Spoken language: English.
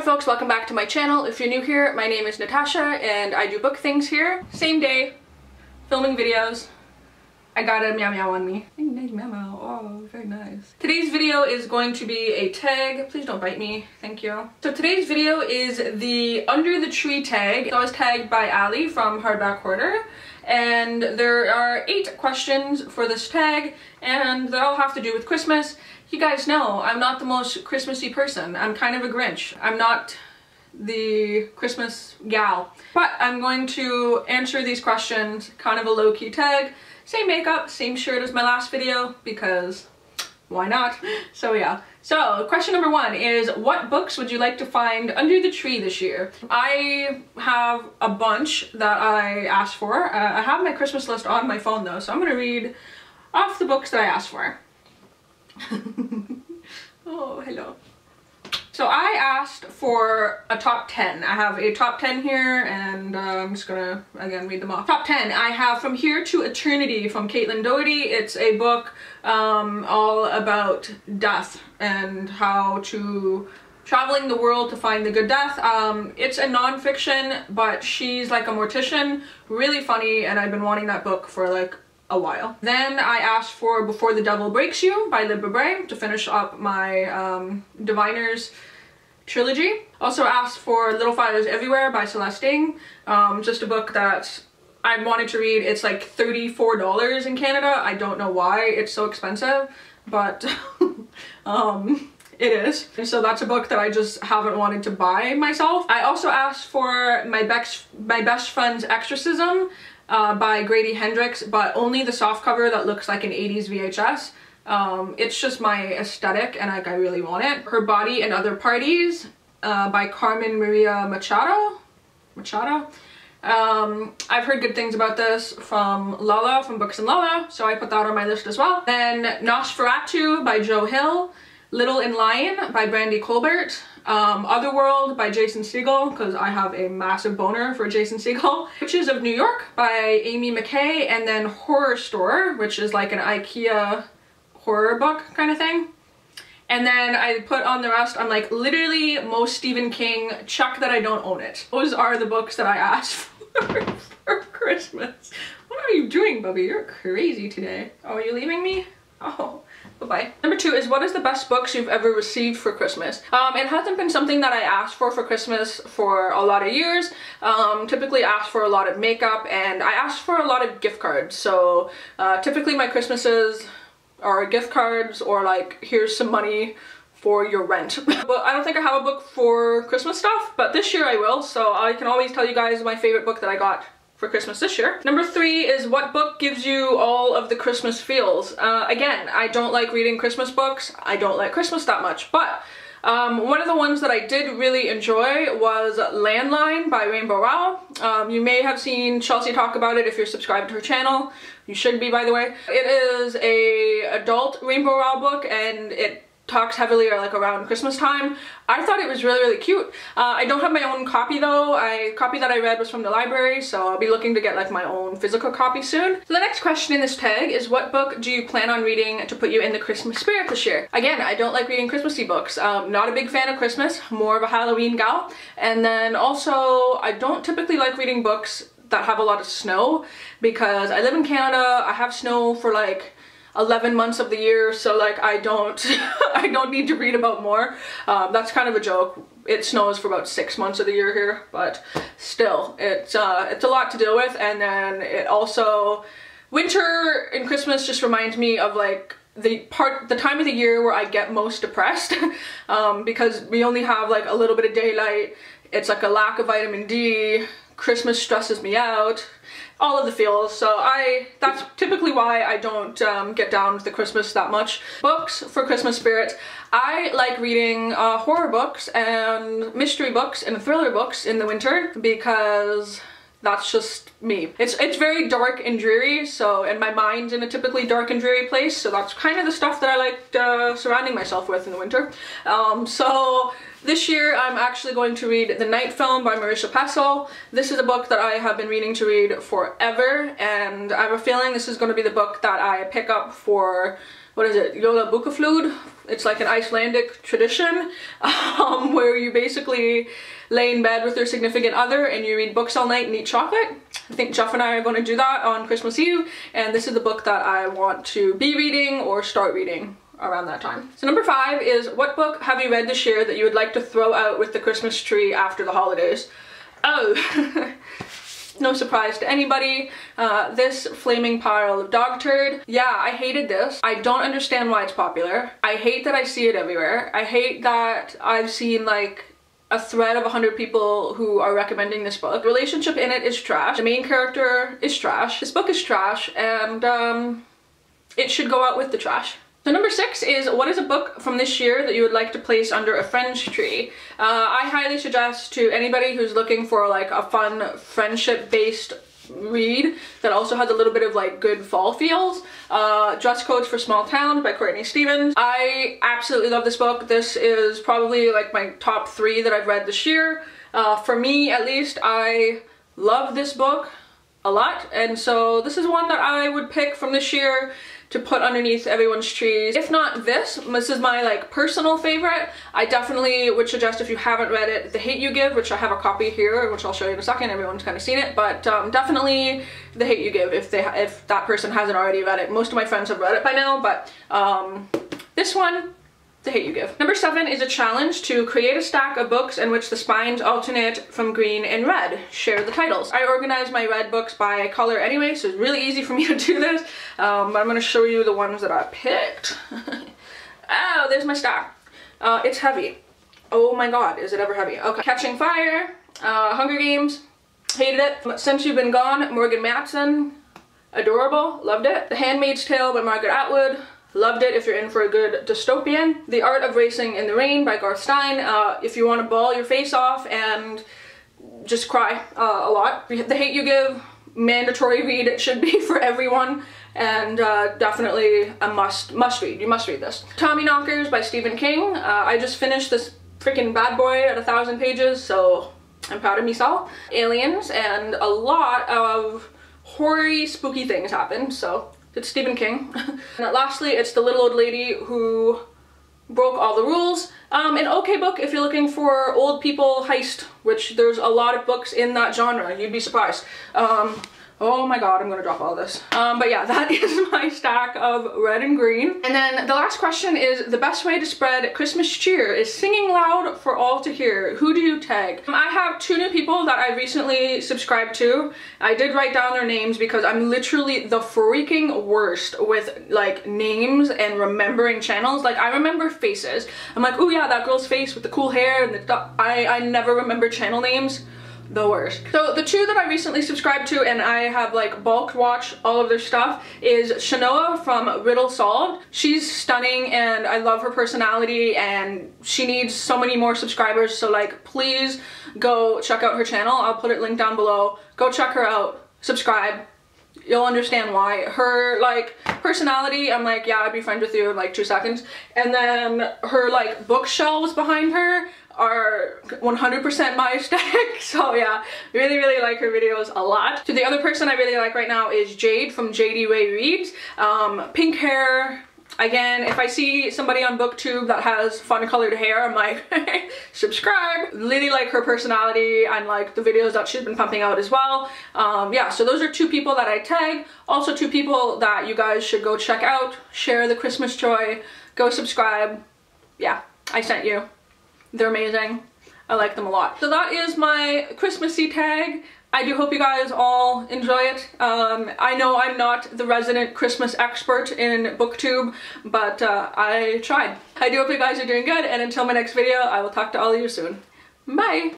folks, welcome back to my channel. If you're new here, my name is Natasha and I do book things here. Same day, filming videos. I got a meow meow on me. Nice meow meow. Oh, very nice. Today's video is going to be a tag. Please don't bite me. Thank you. So today's video is the Under the Tree tag. I was tagged by Ali from Hardback Hoarder. And there are 8 questions for this tag and they all have to do with Christmas. You guys know I'm not the most Christmassy person. I'm kind of a Grinch. I'm not the Christmas gal. But I'm going to answer these questions, kind of a low-key tag. Same makeup, same shirt as my last video, because why not? So yeah. So question number 1 is, what books would you like to find under the tree this year? I have a bunch that I asked for. I have my Christmas list on my phone though, so I'm gonna read off the books that I asked for. Oh, hello. So I asked for a top 10. I have a top 10 here and I'm just gonna again read them off. Top 10, I have From Here to Eternity from Caitlin Doherty. It's a book all about death and how to traveling the world to find the good death. It's a non-fiction, but she's like a mortician, really funny, and I've been wanting that book for like a while. Then I asked for Before the Devil Breaks You by Libba Bray to finish up my Diviners trilogy. Also asked for Little Fires Everywhere by Celeste Ng. Just a book that I wanted to read. It's like $34 in Canada. I don't know why it's so expensive, but it is. And so that's a book that I just haven't wanted to buy myself. I also asked for My Best Friend's Exorcism by Grady Hendrix, but only the softcover that looks like an 80s VHS. It's just my aesthetic and like I really want it. Her Body and Other Parties by Carmen Maria Machado. I've heard good things about this from Lala, from Books and Lala, so I put that on my list as well. Then Nosferatu by Joe Hill, Little and Lion by Brandy Colbert, Otherworld by Jason Segel, because I have a massive boner for Jason Segel, Witches of New York by Amy McKay, and then Horror Store, which is like an IKEA horror book kind of thing. And then I put on the rest, I'm like literally most Stephen King, check that I don't own it. Those are the books that I asked for Christmas. What are you doing, Bubby? You're crazy today. Oh, are you leaving me? Oh, bye-bye. Number 2 is, what is the best books you've ever received for Christmas? It hasn't been something that I asked for Christmas for a lot of years. Typically asked for a lot of makeup and I asked for a lot of gift cards. So typically my Christmases are gift cards or like, here's some money for your rent. But I don't think I have a book for Christmas stuff, but this year I will. So I can always tell you guys my favorite book that I got for Christmas this year. Number 3 is, what book gives you all of the Christmas feels? Again, I don't like reading Christmas books. I don't like Christmas that much, but one of the ones that I did really enjoy was Landline by Rainbow Rowell. You may have seen Chelsea talk about it if you're subscribed to her channel. You should be, by the way. It is a adult Rainbow Rowell book and it talks heavily like around Christmas time. I thought it was really cute. I don't have my own copy though. Copy that I read was from the library, so I'll be looking to get like my own physical copy soon. So the next question in this tag is, what book do you plan on reading to put you in the Christmas spirit this year? Again, I don't like reading Christmassy books. Not a big fan of Christmas, more of a Halloween gal. And then also, I don't typically like reading books that have a lot of snow because I live in Canada. I have snow for like 11 months of the year, so like I don't I don't need to read about more. That's kind of a joke. It snows for about 6 months of the year here, but still it's a lot to deal with. And then it also, winter and Christmas just reminds me of like the time of the year where I get most depressed because we only have like a little bit of daylight. It's like a lack of vitamin D. Christmas stresses me out. All of the feels, so that's typically why I don't get down with the Christmas that much. Books for Christmas spirit. I like reading horror books and mystery books and thriller books in the winter because that's just me. It's very dark and dreary, so, and my mind's in a typically dark and dreary place, so that's kind of the stuff that I like surrounding myself with in the winter. So this year I'm actually going to read The Night Film by Marisha Pessl. This is a book that I have been meaning to read forever, and I have a feeling this is going to be the book that I pick up for what is it, Yola Bukaflud. It's like an Icelandic tradition where you basically lay in bed with your significant other and you read books all night and eat chocolate. I think Jeff and I are going to do that on Christmas Eve, and this is the book that I want to be reading or start reading around that time. So number 5 is, what book have you read this year that you would like to throw out with the Christmas tree after the holidays? Oh, no surprise to anybody, this flaming pile of dog turd. Yeah, I hated this. I don't understand why it's popular. I hate that I see it everywhere. I hate that I've seen like a thread of 100 people who are recommending this book. The relationship in it is trash. The main character is trash. This book is trash, and it should go out with the trash. So number 6 is, what is a book from this year that you would like to place under a friend's tree? I highly suggest to anybody who's looking for like a fun friendship-based read that also has a little bit of like good fall feels, Dress Codes for Small Towns by Courtney Stevens. I absolutely love this book. This is probably like my top 3 that I've read this year. For me at least, I love this book a lot, and so this is one that I would pick from this year to put underneath everyone's trees. If not this is my like personal favorite. I definitely would suggest, if you haven't read it, The Hate U Give, which I have a copy here, which I'll show you in a second. Everyone's kind of seen it, but definitely The Hate U Give if that person hasn't already read it. Most of my friends have read it by now, but this one, The Hate U Give. Number 7 is a challenge to create a stack of books in which the spines alternate from green and red. Share the titles. I organize my red books by color anyway, so it's really easy for me to do this. But I'm going to show you the ones that I picked. Oh, there's my stack. It's heavy. Oh my god, is it ever heavy? Okay. Catching Fire, Hunger Games, hated it. Since You've Been Gone, Morgan Matson, adorable, loved it. The Handmaid's Tale by Margaret Atwood, loved it if you're in for a good dystopian. The Art of Racing in the Rain by Garth Stein, if you want to bawl your face off and just cry a lot. The Hate U Give, mandatory read it should be for everyone, and definitely a must read. You must read this. Tommyknockers by Stephen King. I just finished this freaking bad boy at 1,000 pages, so I'm proud of myself. Aliens, and a lot of horror-y, spooky things happen, so it's Stephen King. And lastly, it's The Little Old Lady Who Broke All the Rules. An okay book if you're looking for old people heist, which there's a lot of books in that genre, you'd be surprised. Oh my god, I'm gonna drop all this. But yeah, that is my stack of red and green. And then the last question is, the best way to spread Christmas cheer is singing loud for all to hear. Who do you tag? I have 2 new people that I recently subscribed to. I did write down their names because I'm literally the freaking worst with like names and remembering channels. Like, I remember faces. I'm like, oh yeah, that girl's face with the cool hair, and I never remember channel names. The worst. So the 2 that I recently subscribed to, and I have like bulk watched all of their stuff, is Shanoa from Riddle Solved. She's stunning and I love her personality, and she needs so many more subscribers, so like please go check out her channel. I'll put it linked down below. Go check her out. Subscribe. You'll understand why. Her like personality, I'm like, yeah, I'd be friends with you in like 2 seconds. And then her like bookshelves behind her are 100% my aesthetic, so yeah, really like her videos a lot. So the other person I really like right now is Jade from JADE Reads. Pink hair. Again, if I see somebody on BookTube that has fun colored hair, I'm like, subscribe. Really like her personality and like the videos that she's been pumping out as well. Yeah, so those are 2 people that I tag. Also 2 people that you guys should go check out. Share the Christmas joy. Go subscribe. Yeah, I sent you. They're amazing. I like them a lot. So that is my Christmassy tag. I do hope you guys all enjoy it. I know I'm not the resident Christmas expert in BookTube, but I tried. I do hope you guys are doing good, and until my next video, I will talk to all of you soon. Bye!